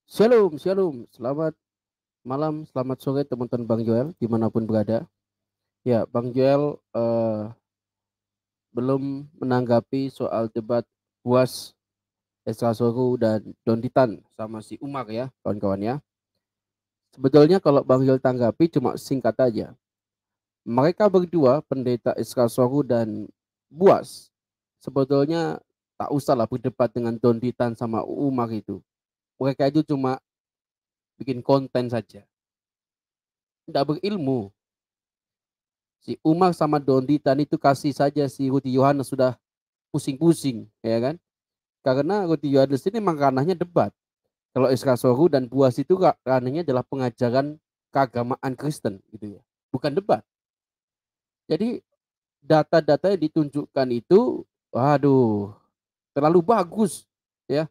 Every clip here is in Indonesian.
Shalom, shalom. Selamat malam, selamat sore teman-teman Bang Joel dimanapun berada. Ya, Bang Joel belum menanggapi soal debat Buas, Esra Soru dan Don Titan sama si Umar ya, kawan-kawan ya. Sebetulnya kalau Bang Joel tanggapi cuma singkat aja. Mereka berdua, Pendeta Esra Soru dan Buas, sebetulnya tak usahlah berdebat dengan Don Titan sama Umar itu. Mereka itu cuma bikin konten saja. Tidak berilmu. Si Umar sama Don Titan itu kasih saja si Rudy Yohanes sudah pusing-pusing, ya kan? Karena Rudy Yohanes ini memang ranahnya debat. Kalau Isra Soru dan Buas itu ranahnya adalah pengajaran keagamaan Kristen, gitu ya, bukan debat. Jadi data-data yang ditunjukkan itu, waduh, terlalu bagus, ya.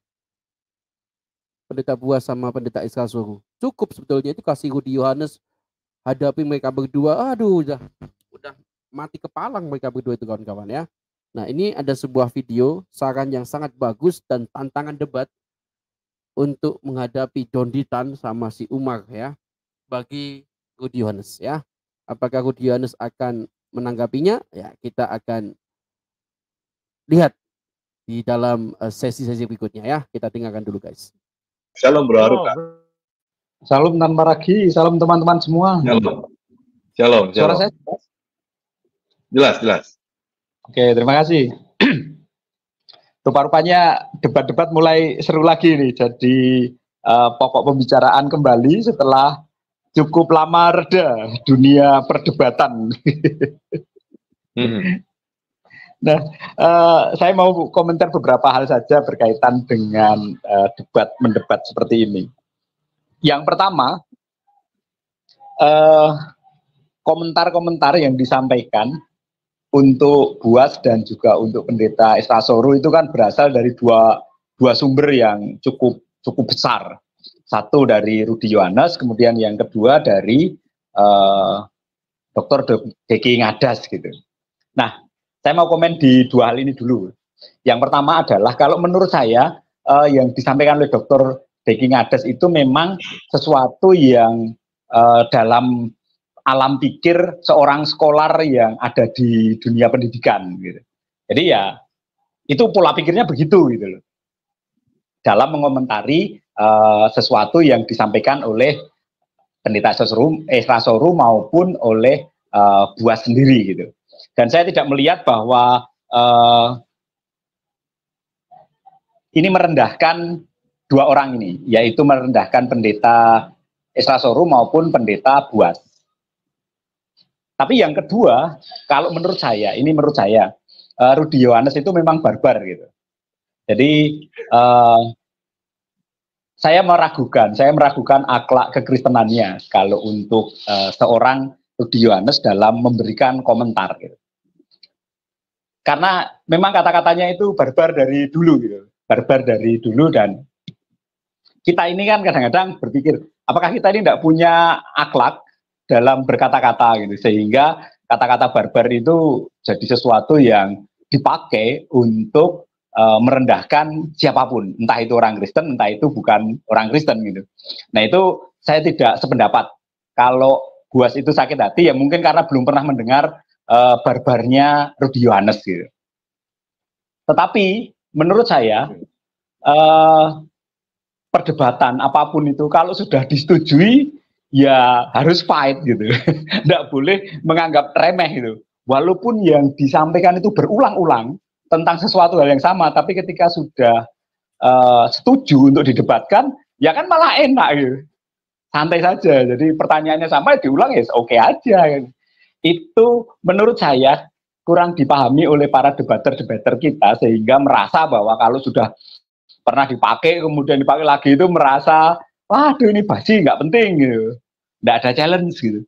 Pendeta Buas sama Pendeta Isra Soru. Cukup sebetulnya itu kasih Rudy Yohanes hadapi mereka berdua, aduh, udah mati kepalang mereka berdua itu kawan-kawan ya. Nah, ini ada sebuah video saran yang sangat bagus dan tantangan debat untuk menghadapi Don Titan sama si Umar ya, bagi Rudy Yohanes ya. Apakah Rudy Yohanes akan menanggapinya? Ya, kita akan lihat di dalam sesi-sesi berikutnya ya. Kita dengarkan dulu guys. Shalom Bro Haruka. Salam tanpa ragi, salam teman-teman semua. Shalom. Shalom. Suara saya jelas? Jelas. Oke, terima kasih. Rupa-rupanya debat-debat mulai seru lagi nih. Jadi pokok pembicaraan kembali setelah cukup lama reda dunia perdebatan. Nah, saya mau komentar beberapa hal saja berkaitan dengan mendebat seperti ini. Yang pertama, komentar-komentar yang disampaikan untuk Buas dan juga untuk Pendeta Esra Soru itu kan berasal dari dua sumber yang cukup besar. Satu dari Rudy Yohanes, kemudian yang kedua dari Dr. Deki Ngadas gitu. Nah, saya mau komen di dua hal ini dulu. Yang pertama adalah kalau menurut saya yang disampaikan oleh Dr. Deki Ngadas itu memang sesuatu yang dalam alam pikir seorang skolar yang ada di dunia pendidikan gitu. Jadi ya itu pola pikirnya begitu gitu loh. Dalam mengomentari sesuatu yang disampaikan oleh Pendeta Esra Soru maupun oleh Buas sendiri gitu. Dan saya tidak melihat bahwa ini merendahkan dua orang ini, yaitu merendahkan Pendeta Esra Soru maupun Pendeta Buas. Tapi yang kedua, kalau menurut saya, Rudy Yohanes itu memang barbar gitu. Jadi saya meragukan akhlak kekristenannya kalau untuk seorang Rudy Yohanes dalam memberikan komentar gitu. Karena memang kata-katanya itu barbar dari dulu gitu. Barbar dari dulu, dan kita ini kan kadang-kadang berpikir, apakah kita ini tidak punya akhlak dalam berkata-kata gitu, sehingga kata-kata barbar itu jadi sesuatu yang dipakai untuk merendahkan siapapun, entah itu orang Kristen, entah itu bukan orang Kristen gitu. Nah itu saya tidak sependapat. Kalau Buas itu sakit hati ya mungkin karena belum pernah mendengar barbarnya Rudy Yohanes gitu. Tetapi menurut saya perdebatan apapun itu kalau sudah disetujui ya harus fight gitu. Tidak boleh menganggap remeh gitu. Walaupun yang disampaikan itu berulang-ulang tentang sesuatu hal yang sama, tapi ketika sudah setuju untuk didebatkan, ya kan malah enak gitu. Santai saja. Jadi pertanyaannya sama diulang ya oke aja. Gitu. Itu menurut saya kurang dipahami oleh para debater-debater kita, sehingga merasa bahwa kalau sudah pernah dipakai kemudian dipakai lagi itu merasa waduh ini basi nggak penting gitu. Nggak ada challenge gitu.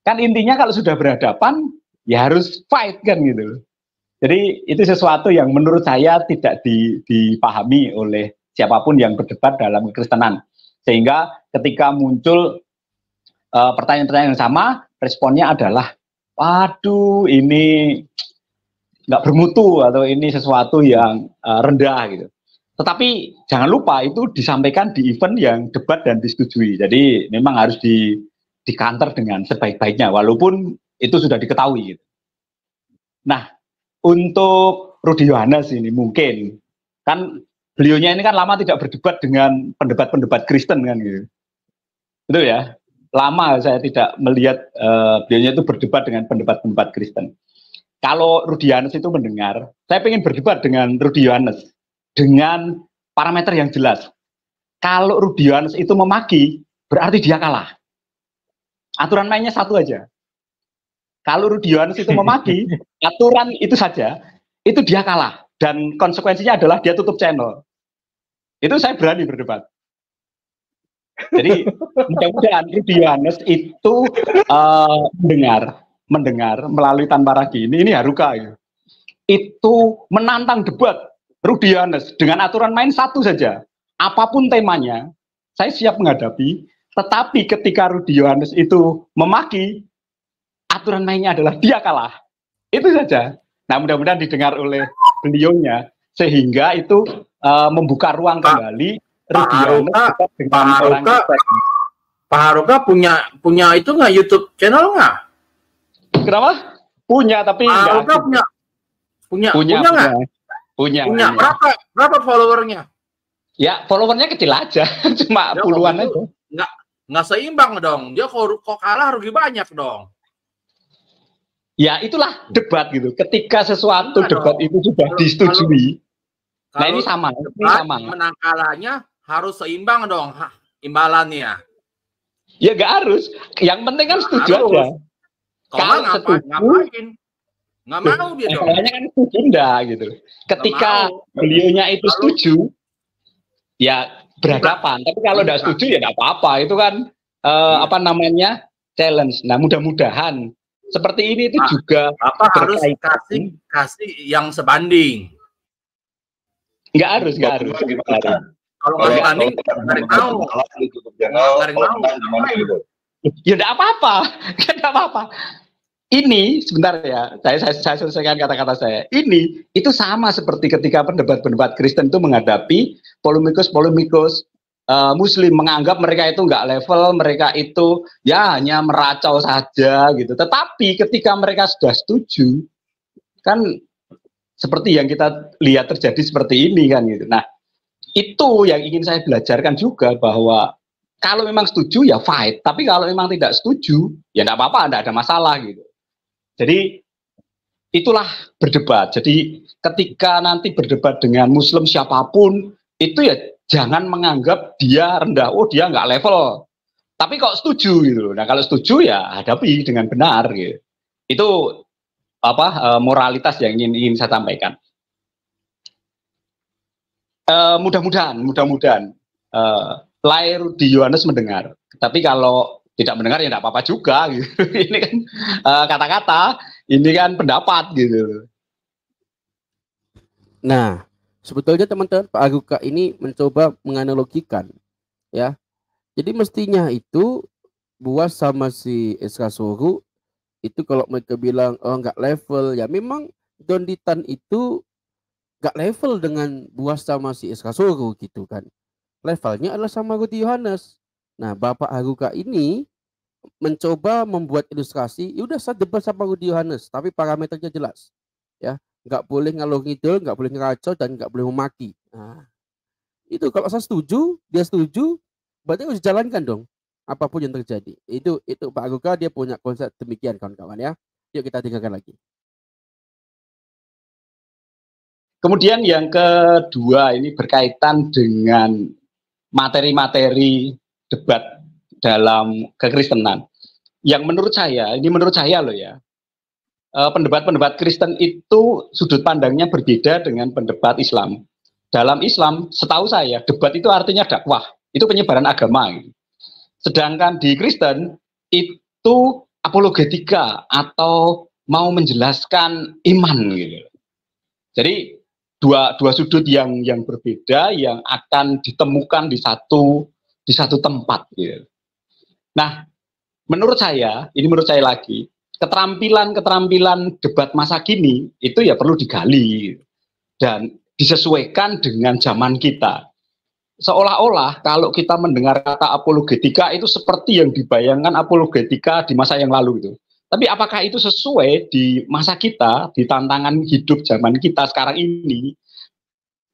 Kan intinya kalau sudah berhadapan ya harus fight kan gitu. Jadi itu sesuatu yang menurut saya tidak dipahami oleh siapapun yang berdebat dalam kekristenan. Sehingga ketika muncul pertanyaan-pertanyaan yang sama, responnya adalah waduh ini nggak bermutu atau ini sesuatu yang rendah gitu. Tetapi jangan lupa itu disampaikan di event yang debat dan disetujui. Jadi memang harus dikanter dengan sebaik-baiknya, walaupun itu sudah diketahui. Gitu. Nah, untuk Rudi Yohanes ini mungkin kan beliaunya ini kan lama tidak berdebat dengan pendebat-pendebat Kristen kan gitu. Betul ya? Lama saya tidak melihat beliaunya itu berdebat dengan pendebat-pendebat Kristen. Kalau Rudi Yohanes itu mendengar, saya ingin berdebat dengan Rudi Yohanes dengan parameter yang jelas. Kalau Rudi Yohanes itu memaki, berarti dia kalah. Aturan mainnya satu aja. Kalau Rudi Yohanes itu memaki, aturan itu saja, itu dia kalah. Dan konsekuensinya adalah dia tutup channel. Itu saya berani berdebat. Jadi mudah-mudahan Rudi Yohanes itu mendengar melalui Tanpa Ragi ini Haruka ya. Itu menantang debat Rudi Yohanes dengan aturan main satu saja. Apapun temanya, saya siap menghadapi. Tetapi ketika Rudi Yohanes itu memaki, aturan mainnya adalah dia kalah. Itu saja. Nah, mudah-mudahan didengar oleh beliaunya sehingga itu membuka ruang kembali Rudi Yohanes dengan orang Pak Haruka punya itu nggak YouTube channel nggak? Kenapa? Punya, tapi Pak Haruka punya nggak? Punya. Berapa followernya? Ya, followernya kecil aja, cuma ya, puluhan aja. Nggak seimbang dong. Dia kok kalah rugi banyak dong. Ya, itulah debat gitu. Ketika sesuatu debat itu sudah disetujui. Nah, ini sama. Menang kalahnya harus seimbang dong imbalannya. Ya, nggak harus. Yang penting kan setuju aja. Kalau ngapain? Nggak mau dia dong. Masalahnya kan setuju enggak gitu. Ketika beliaunya itu setuju, ya berhadapan. Tapi kalau enggak setuju ya enggak apa-apa. Itu kan challenge. Nah, mudah-mudahan seperti ini itu juga harus kasih yang sebanding. Enggak harus. Kalau nggak sebanding, nggak mau. Ya enggak apa-apa. Ini sebentar ya, saya selesaikan kata-kata saya. Ini itu sama seperti ketika pendebat-pendebat Kristen itu menghadapi polemikus Muslim, menganggap mereka itu nggak level, mereka itu ya hanya meracau saja gitu. Tetapi ketika mereka sudah setuju, kan seperti yang kita lihat terjadi seperti ini kan gitu. Nah, itu yang ingin saya belajarkan juga bahwa kalau memang setuju ya fight, tapi kalau memang tidak setuju ya enggak apa-apa, enggak ada masalah gitu. Jadi itulah berdebat. Jadi ketika nanti berdebat dengan Muslim siapapun, itu ya jangan menganggap dia rendah, oh dia nggak level. Tapi kok setuju gitu. Nah kalau setuju ya hadapi dengan benar gitu. Itu moralitas yang ingin saya sampaikan. Mudah-mudahan lahir di Yohanes mendengar. Tapi kalau tidak mendengar ya tidak apa-apa juga gitu. Ini kan kata-kata, ini kan pendapat gitu. Nah, sebetulnya teman-teman Pak Haruka ini mencoba menganalogikan ya. Jadi mestinya itu Buas sama si SK Soru itu kalau mereka bilang oh nggak level ya memang Donditan itu nggak level dengan Buas sama si SK Soru gitu kan. Levelnya adalah sama Rudi Yohanes. Nah, Bapak Haruka ini mencoba membuat ilustrasi, ya udah saya debat sama Rudi Yohanes, tapi parameternya jelas. Ya, nggak boleh ngalor ngidul, nggak boleh ngeracau dan nggak boleh memaki. Nah, itu kalau saya setuju, dia setuju, berarti harus dijalankan dong. Apapun yang terjadi. Itu Pak Haruka dia punya konsep demikian kawan-kawan ya. Yuk kita dengarkan lagi. Kemudian yang kedua ini berkaitan dengan materi-materi debat dalam kekristenan. Yang menurut saya loh ya, pendebat-pendebat Kristen itu sudut pandangnya berbeda dengan pendebat Islam. Dalam Islam, setahu saya, debat itu artinya dakwah, itu penyebaran agama. Sedangkan di Kristen itu apologetika atau mau menjelaskan iman gitu. Jadi dua sudut yang berbeda yang akan ditemukan di satu tempat gitu. Nah, menurut saya lagi, keterampilan debat masa kini itu ya perlu digali. Dan disesuaikan dengan zaman kita. Seolah-olah kalau kita mendengar kata apologetika itu seperti yang dibayangkan apologetika di masa yang lalu itu. Tapi apakah itu sesuai di masa kita, di tantangan hidup zaman kita sekarang ini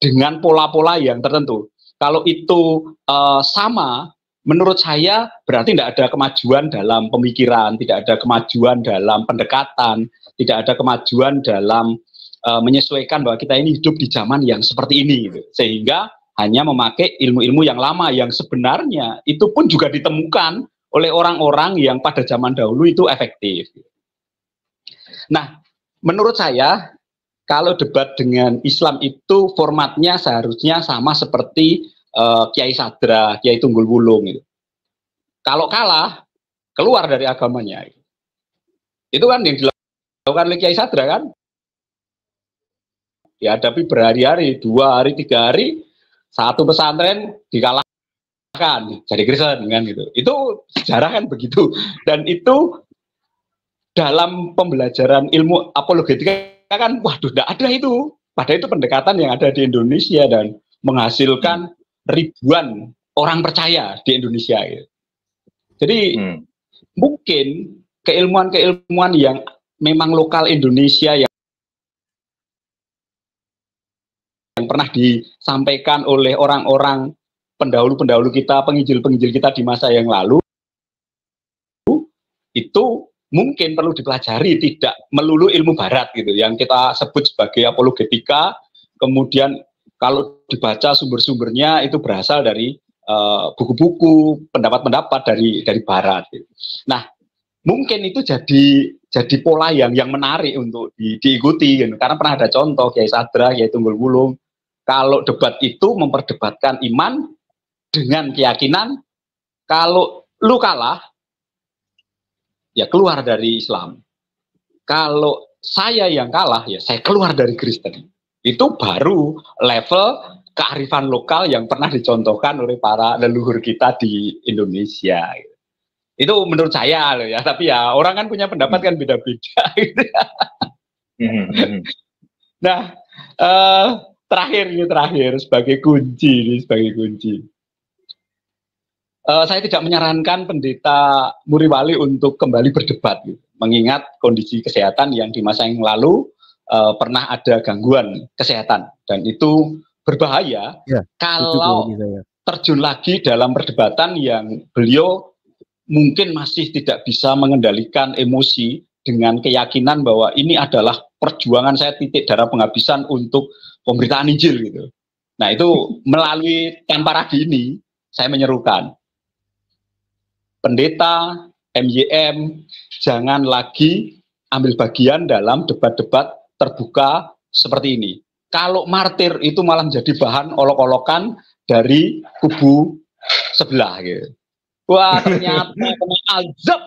dengan pola-pola yang tertentu? Kalau itu sama, menurut saya berarti tidak ada kemajuan dalam pemikiran, tidak ada kemajuan dalam pendekatan, tidak ada kemajuan dalam menyesuaikan bahwa kita ini hidup di zaman yang seperti ini, gitu. Sehingga hanya memakai ilmu-ilmu yang lama yang sebenarnya itu pun juga ditemukan oleh orang-orang yang pada zaman dahulu itu efektif. Nah, menurut saya kalau debat dengan Islam itu formatnya seharusnya sama seperti Kiai Sadra, Kiai Tunggul Wulung. Gitu. Kalau kalah, keluar dari agamanya. Itu kan yang dilakukan oleh Kiai Sadra kan? Dihadapi berhari-hari, 2 hari, 3 hari, satu pesantren dikalahkan jadi Kristen kan gitu. Itu sejarah kan begitu. Dan itu dalam pembelajaran ilmu apologetika kan, waduh, tidak ada itu. Padahal itu pendekatan yang ada di Indonesia dan menghasilkan ribuan orang percaya di Indonesia. Gitu. Jadi mungkin keilmuan-keilmuan yang memang lokal Indonesia yang pernah disampaikan oleh orang-orang pendahulu-pendahulu kita, penginjil-penginjil kita di masa yang lalu, itu mungkin perlu dipelajari, tidak melulu ilmu barat gitu, yang kita sebut sebagai apologetika. Kemudian kalau dibaca sumber-sumbernya itu berasal dari buku-buku, pendapat-pendapat dari barat. Gitu. Nah, mungkin itu jadi pola yang menarik untuk diikuti, gitu. Karena pernah ada contoh Kiai Sadra, Kiai Tunggul Wulung. Kalau debat itu memperdebatkan iman dengan keyakinan, kalau lu kalah, ya keluar dari Islam. Kalau saya yang kalah, ya saya keluar dari Kristen. Itu baru level kearifan lokal yang pernah dicontohkan oleh para leluhur kita di Indonesia. Itu menurut saya loh ya, tapi ya orang kan punya pendapat kan beda-beda. Nah, terakhir sebagai kunci. Saya tidak menyarankan pendeta Muriwali untuk kembali berdebat, gitu. Mengingat kondisi kesehatan yang di masa yang lalu pernah ada gangguan kesehatan dan itu berbahaya ya, kalau terjun lagi dalam perdebatan yang beliau mungkin masih tidak bisa mengendalikan emosi dengan keyakinan bahwa ini adalah perjuangan saya titik darah penghabisan untuk pemberitaan Injil gitu. Nah itu melalui tanpa ragu ini saya menyerukan pendeta MYM jangan lagi ambil bagian dalam debat-debat terbuka seperti ini. Kalau martir itu malah menjadi bahan olok-olokan dari kubu sebelah gitu. Wah ternyata kena azab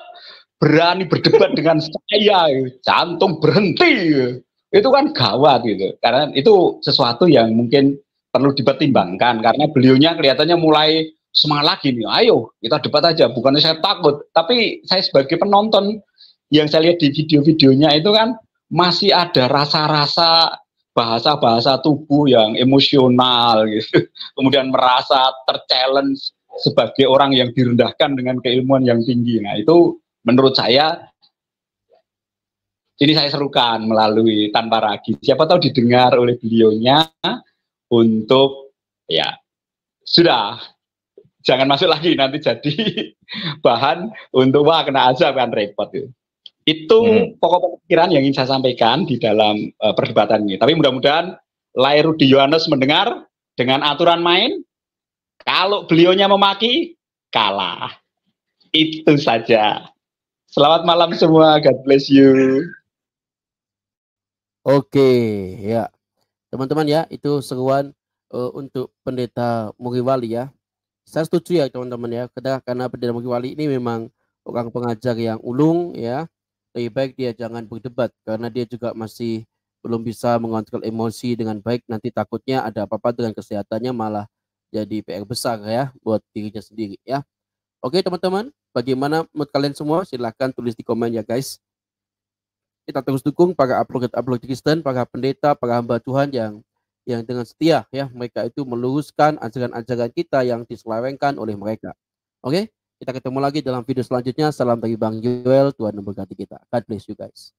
berani berdebat dengan saya, jantung berhenti. Itu kan gawat gitu, karena itu sesuatu yang mungkin perlu dipertimbangkan karena beliaunya kelihatannya mulai semangat lagi nih, ayo kita debat aja, bukannya saya takut, tapi saya sebagai penonton yang saya lihat di video-videonya itu kan masih ada rasa-rasa bahasa-bahasa tubuh yang emosional gitu, kemudian merasa ter-challenge sebagai orang yang direndahkan dengan keilmuan yang tinggi. Nah itu menurut saya ini saya serukan melalui tanpa ragu. Siapa tahu didengar oleh beliaunya untuk ya sudah jangan masuk lagi nanti jadi bahan untuk wah kena azab kan repot itu. Itu pokok pemikiran yang ingin saya sampaikan di dalam perdebatan ini. Tapi mudah-mudahan Lai Rudi Yohanes mendengar dengan aturan main. Kalau beliaunya memaki, kalah. Itu saja. Selamat malam semua. God bless you. Oke, ya. Teman-teman ya, itu seruan untuk Pendeta Muriwali ya. Saya setuju ya teman-teman ya. Karena Pendeta Muriwali ini memang orang pengajar yang ulung ya. Lebih baik dia jangan berdebat karena dia juga masih belum bisa mengontrol emosi dengan baik. Nanti takutnya ada apa-apa dengan kesehatannya malah jadi PR besar ya buat dirinya sendiri ya. Oke teman-teman, bagaimana menurut kalian semua? Silahkan tulis di komen ya guys. Kita terus dukung para upload Kristen, para pendeta, para hamba Tuhan yang yang dengan setia ya mereka itu meluruskan ajaran-ajaran kita yang diselewengkan oleh mereka. Oke, kita ketemu lagi dalam video selanjutnya. Salam dari Bang Joel, Tuhan memberkati kita. God bless you guys.